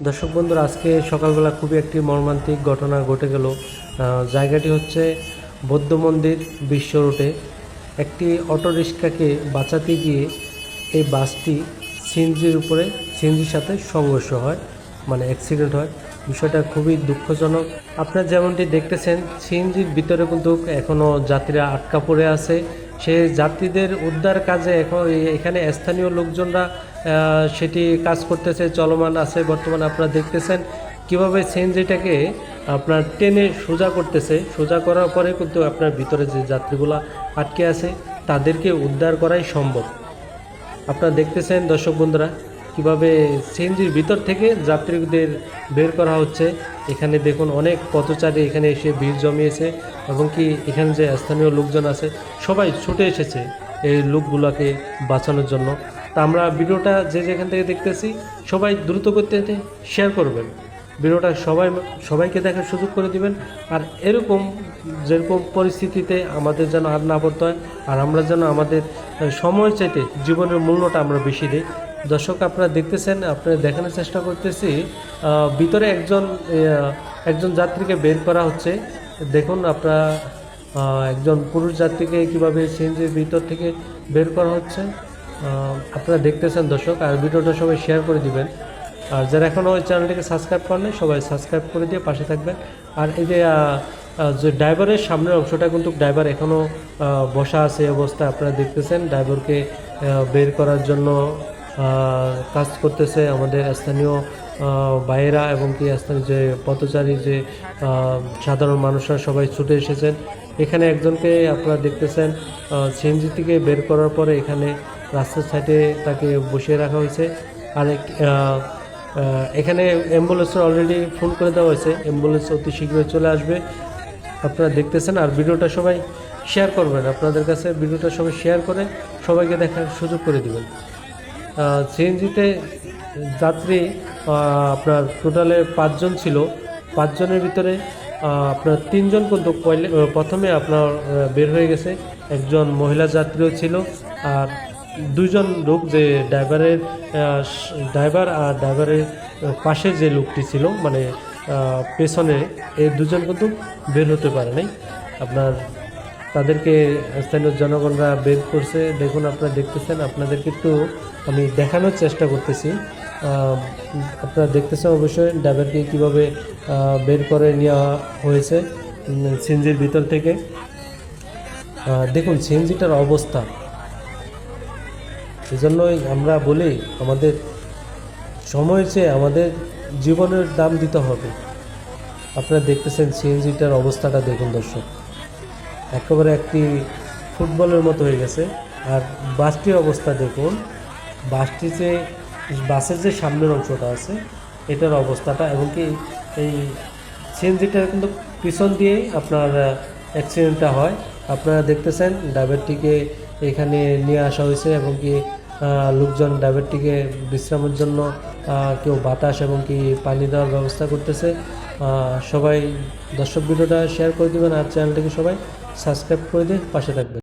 দর্শক বন্ধুরা, আজকে সকালবেলা খুবই একটি মর্মান্তিক ঘটনা ঘটে গেল। জায়গাটি হচ্ছে বৌদ্ধ মন্দির বিশ্ব রোডে। একটি অটোরিক্সাকে বাঁচাতে গিয়ে এই বাসটি সিএনজির সাথে সংঘর্ষ হয়, মানে অ্যাক্সিডেন্ট হয়। বিষয়টা খুবই দুঃখজনক। আপনারা যেমনটি দেখতেছেন, সিএনজির ভিতরে কিন্তু এখনও যাত্রীরা আটকা পড়ে আছে। সে যাত্রীদের উদ্ধার কাজে এখন এখানে স্থানীয় লোকজনরা সেটি কাজ করতেছে, চলমান আছে বর্তমানে। আপনারা দেখতেছেন কিভাবে সিএনজিটাকে আপনার টেনে সোজা করতেছে। সোজা করার পরে কিন্তু আপনার ভিতরে যে যাত্রীগুলো আটকে আছে তাদেরকে উদ্ধার করাই সম্ভব। আপনারা দেখতেছেন দর্শক বন্ধুরা, কীভাবে সিএনজির ভিতর থেকে যাত্রীদের বের করা হচ্ছে। এখানে দেখুন অনেক পথচারী এখানে এসে ভিড় জমিয়েছে, এবং কি এখানে যে স্থানীয় লোকজন আছে সবাই ছুটে এসেছে এই লোকগুলোকে বাঁচানোর জন্য। তা আমরা ভিডিওটা যে যেখান থেকে দেখতেছি সবাই দ্রুত করতে শেয়ার করবেন। ভিডিওটা সবাইকে দেখার সুযোগ করে দিবেন। আর যেরকম পরিস্থিতিতে আমাদের যেন আর না পড়তে হয়, আর আমরা যেন আমাদের সময় চাইতে জীবনের মূল্যটা আমরা বেশি দিই। দর্শক আপনারা দেখতেছেন, আপনারা দেখানোর চেষ্টা করতেছি ভিতরে একজন যাত্রীকে বের করা হচ্ছে। দেখুন আপনারা একজন পুরুষ যাত্রীকে কীভাবে সিএনজির ভিতর থেকে বের করা হচ্ছে আপনারা দেখতেছেন দর্শক। আর ভিডিওটা সবাই শেয়ার করে দিবেন। আর যারা এখনও ওই চ্যানেলটিকে সাবস্ক্রাইব করেন সবাই সাবস্ক্রাইব করে দিয়ে পাশে থাকবেন। আর এই যে ড্রাইভারের সামনের অংশটা কিন্তু ড্রাইভার এখনও বসা আছে অবস্থায়। আপনারা দেখতেছেন ড্রাইভারকে বের করার জন্য কাজ করতেছে আমাদের স্থানীয় ভাইয়েরা, এবং কি স্থানীয় যে পথচারী যে সাধারণ মানুষরা সবাই ছুটে এসেছেন। এখানে একজনকে আপনারা দেখতেছেন সিএনজি থেকে বের করার পরে এখানে রাস্তার সাইডে তাকে বসিয়ে রাখা হয়েছে। আর এখানে অ্যাম্বুলেন্সের অলরেডি ফোন করে দেওয়া হয়েছে, অ্যাম্বুলেন্স অতি শীঘ্রই চলে আসবে। আপনারা দেখতেছেন। আর ভিডিওটা সবাই শেয়ার করবেন, আপনাদের কাছে ভিডিওটা সবাই শেয়ার করে সবাইকে দেখার সুযোগ করে দেবেন। সিএনজিতে যাত্রী আপনার টোটালে 5 জন ছিল। 5 জনের ভিতরে আপনার 3 জন কিন্তু প্রথমে আপনার বের হয়ে গেছে। একজন মহিলা যাত্রীও ছিল, আর 2 জন লোক, যে ড্রাইভার আর ড্রাইভারের পাশে যে লোকটি ছিল, মানে পেছনে, এই 2 জন কিন্তু বের হতে পারে নাই। আপনার তাদেরকে স্থানীয় জনগণরা বের করছে। দেখুন আপনারা দেখতেছেন, আপনাদেরকে একটু আমি দেখানোর চেষ্টা করতেছি। আপনারা দেখতেছেন অবশ্যই ড্রাইভারকে কীভাবে বের করে নেওয়া হয়েছে সিএনজির ভিতর থেকে। দেখুন সিএনজিটার অবস্থা। এজন্যই আমরা বলি আমাদের সময়ের চেয়ে আমাদের জীবনের দাম দিতে হবে। আপনারা দেখতেছেন সিএনজিটার অবস্থাটা দেখুন দর্শক, একেবারে একটি ফুটবলের মতো হয়ে গেছে। আর বাসটির অবস্থা দেখুন, বাসের যে সামনের অংশটা আছে এটার অবস্থাটা, এবং কি এই সিএনজিটার কিন্তু পিছন দিয়েই আপনার অ্যাক্সিডেন্টটা হয়। আপনারা দেখতেছেন ড্রাইভারটিকে এখানে নিয়ে আসা হয়েছে, এবং কি লোকজন ড্রাইভারটিকে বিশ্রামের জন্য কেউ বাতাস এবং কি পানি দেওয়ার ব্যবস্থা করতেছে। সবাই দর্শক ভিডিওটা শেয়ার করে দেবেন, আর চ্যানেলটিকে সবাই সাবস্ক্রাইব করে দিয়ে পাশে থাকবেন।